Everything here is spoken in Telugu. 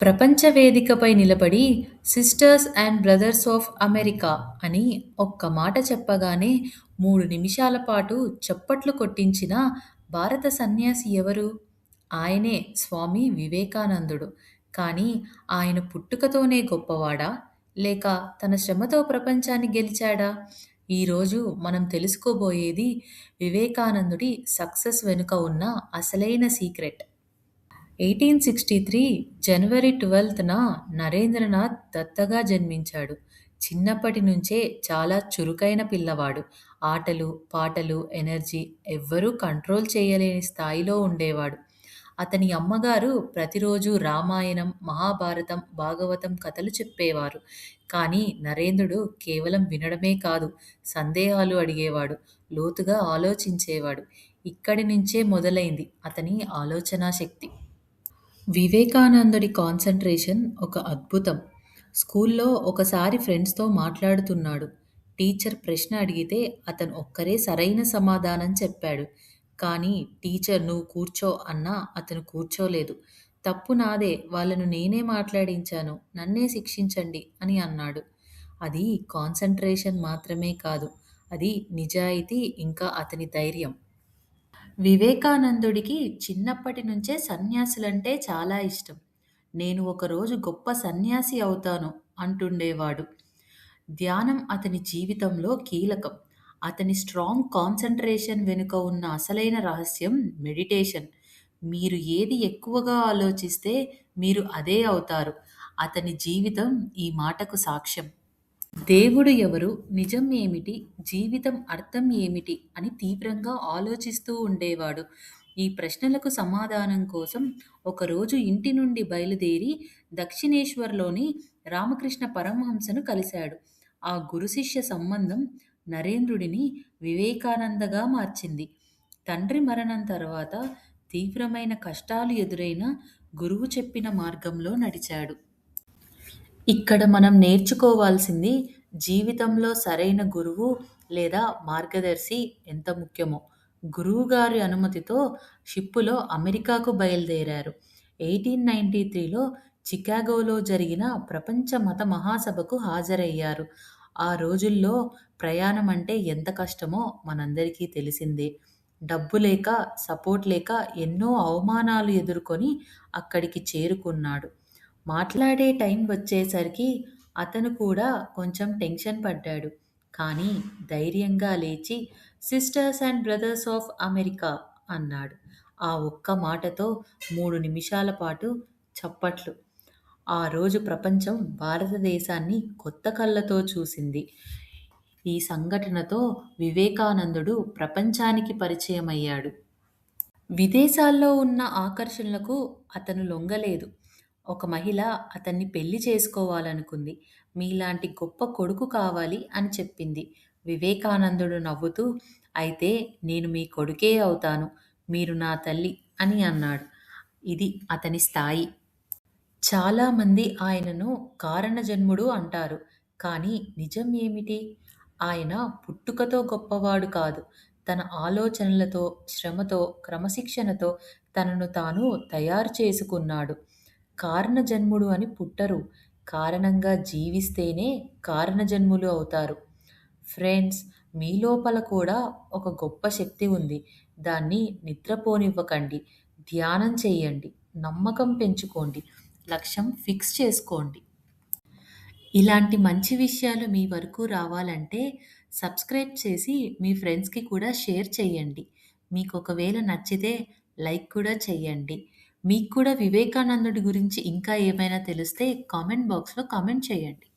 ప్రపంచ వేదికపై నిలబడి 'sisters and brothers of America' అని ఒక్క మాట చెప్పగానే 3 నిమిషాల పాటు చప్పట్లు కొట్టించిన భారత సన్యాసి ఎవరు? ఆయనే స్వామి వివేకానందుడు. కానీ ఆయన పుట్టుకతోనే గొప్పవాడా? లేక తన శ్రమతో ప్రపంచాన్ని గెలిచాడా? ఈరోజు మనం తెలుసుకోబోయేది వివేకానందుడి సక్సెస్ వెనుక ఉన్న అసలైన సీక్రెట్. 1863 జనవరి 12న నరేంద్రనాథ్ దత్తగా జన్మించాడు. చిన్నప్పటి నుంచే చాలా చురుకైన పిల్లవాడు. ఆటలు, పాటలు, ఎనర్జీ ఎవ్వరూ కంట్రోల్ చేయలేని స్థాయిలో ఉండేవాడు. అతని అమ్మగారు ప్రతిరోజూ రామాయణం, మహాభారతం, భాగవతం కథలు చెప్పేవారు. కానీ నరేంద్రుడు కేవలం వినడమే కాదు, సందేహాలు అడిగేవాడు, లోతుగా ఆలోచించేవాడు. ఇక్కడి నుంచే మొదలైంది అతని ఆలోచనా శక్తి. వివేకానందుడి కాన్సంట్రేషన్ ఒక అద్భుతం. స్కూల్లో ఒకసారి ఫ్రెండ్స్తో మాట్లాడుతున్నాడు. టీచర్ ప్రశ్న అడిగితే అతను ఒక్కరే సరైన సమాధానం చెప్పాడు. కానీ టీచర్ "నువ్వు కూర్చో" అన్నా అతను కూర్చోలేదు. "తప్పు నాదే, వాళ్ళను నేనే మాట్లాడించాను, నన్నే శిక్షించండి" అని అన్నాడు. అది కాన్సంట్రేషన్ మాత్రమే కాదు, అది నిజాయితీ, ఇంకా అతని ధైర్యం. వివేకానందుడికి చిన్నప్పటి నుంచే సన్యాసులంటే చాలా ఇష్టం. "నేను ఒకరోజు గొప్ప సన్యాసి అవుతాను" అంటుండేవాడు. ధ్యానం అతని జీవితంలో కీలకం. అతని స్ట్రాంగ్ కాన్సంట్రేషన్ వెనుక ఉన్న అసలైన రహస్యం మెడిటేషన్. మీరు ఏది ఎక్కువగా ఆలోచిస్తే మీరు అదే అవుతారు. అతని జీవితం ఈ మాటకు సాక్ష్యం. దేవుడు ఎవరు? నిజం ఏమిటి? జీవితం అర్థం ఏమిటి? అని తీవ్రంగా ఆలోచిస్తూ ఉండేవాడు. ఈ ప్రశ్నలకు సమాధానం కోసం ఒకరోజు ఇంటి నుండి బయలుదేరి దక్షిణేశ్వర్లోని రామకృష్ణ పరమహంసను కలిశాడు. ఆ గురు-శిష్య సంబంధం నరేంద్రుడిని వివేకానందగా మార్చింది. తండ్రి మరణం తర్వాత తీవ్రమైన కష్టాలు ఎదురైనా గురువు చెప్పిన మార్గంలో నడిచాడు. ఇక్కడ మనం నేర్చుకోవాల్సింది జీవితంలో సరైన గురువు లేదా మార్గదర్శి ఎంత ముఖ్యమో. గురువుగారి అనుమతితో షిప్పులో అమెరికాకు బయలుదేరారు. 1893లో చికాగోలో జరిగిన ప్రపంచ మత మహాసభకు హాజరయ్యారు. ఆ రోజుల్లో ప్రయాణం అంటే ఎంత కష్టమో మనందరికీ తెలిసిందే. డబ్బు లేక, సపోర్ట్ లేక ఎన్నో అవమానాలు ఎదుర్కొని అక్కడికి చేరుకున్నాడు. మాట్లాడే టైం వచ్చేసరికి అతను కూడా కొంచెం టెన్షన్ పడ్డాడు. కానీ ధైర్యంగా లేచి "sisters and brothers of America" అన్నాడు. ఆ ఒక్క మాటతో 3 నిమిషాల పాటు చప్పట్లు. ఆ రోజు ప్రపంచం భారతదేశాన్ని కొత్త కళ్ళతో చూసింది. ఈ సంఘటనతో వివేకానందుడు ప్రపంచానికి పరిచయమయ్యాడు. విదేశాల్లో ఉన్న ఆకర్షణలకు అతను లొంగలేదు. ఒక మహిళ అతన్ని పెళ్లి చేసుకోవాలనుకుంది. "మీలాంటి గొప్ప కొడుకు కావాలి" అని చెప్పింది. వివేకానందుడు నవ్వుతూ "అయితే నేను మీ కొడుకే అవుతాను. మీరు నా తల్లి" అని అన్నాడు. ఇది అతని స్థాయి. చాలామంది ఆయనను కారణజన్ముడు అంటారు. కానీ నిజం ఏమిటి? ఆయన పుట్టుకతో గొప్పవాడు కాదు. తన ఆలోచనలతో, శ్రమతో, క్రమశిక్షణతో తనను తాను తయారు చేసుకున్నాడు. కారణజన్ముడు అని పుట్టరు. కారణంగా జీవిస్తేనే కారణజన్ములు అవుతారు. ఫ్రెండ్స్, మీ లోపల కూడా ఒక గొప్ప శక్తి ఉంది. దాన్ని నిద్రపోనివ్వకండి. ధ్యానం చెయ్యండి. నమ్మకం పెంచుకోండి. లక్ష్యం ఫిక్స్ చేసుకోండి. ఇలాంటి మంచి విషయాలు మీ వరకు రావాలంటే సబ్స్క్రైబ్ చేసి మీ ఫ్రెండ్స్‌కి కూడా షేర్ చేయండి. మీకు ఒకవేళ నచ్చితే లైక్ కూడా చేయండి. మీకు కూడా వివేకానందుడి గురించి ఇంకా ఏమైనా తెలిస్తే కామెంట్ బాక్స్‌లో కామెంట్ చేయండి.